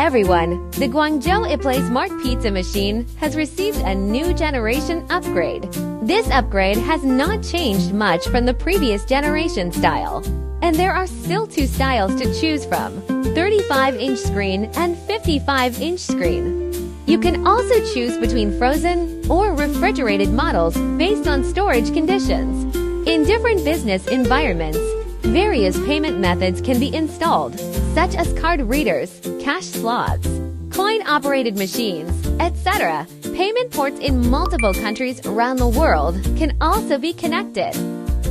everyone, the Guangzhou IPLAYSMART pizza machine has received a new generation upgrade. This upgrade has not changed much from the previous generation style, and there are still two styles to choose from: 35-inch screen and 55-inch screen. You can also choose between frozen or refrigerated models based on storage conditions. In different business environments, various payment methods can be installed, such as card readers, cash slots, coin-operated machines, etc. Payment ports in multiple countries around the world can also be connected.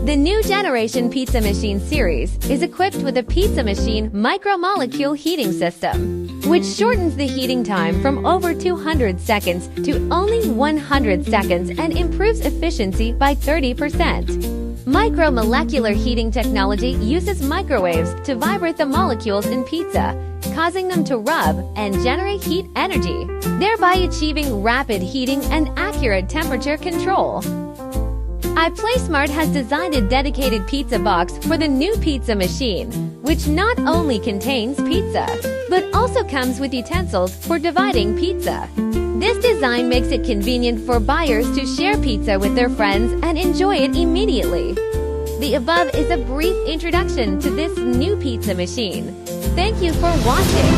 The new generation pizza machine series is equipped with a pizza machine micromolecule heating system, which shortens the heating time from over 200 seconds to only 100 seconds and improves efficiency by 30%. Micromolecular heating technology uses microwaves to vibrate the molecules in pizza, causing them to rub and generate heat energy, thereby achieving rapid heating and accurate temperature control. IPLAYSMART has designed a dedicated pizza box for the new pizza machine, which not only contains pizza, but also comes with utensils for dividing pizza. This design makes it convenient for buyers to share pizza with their friends and enjoy it immediately. The above is a brief introduction to this new pizza machine. Thank you for watching.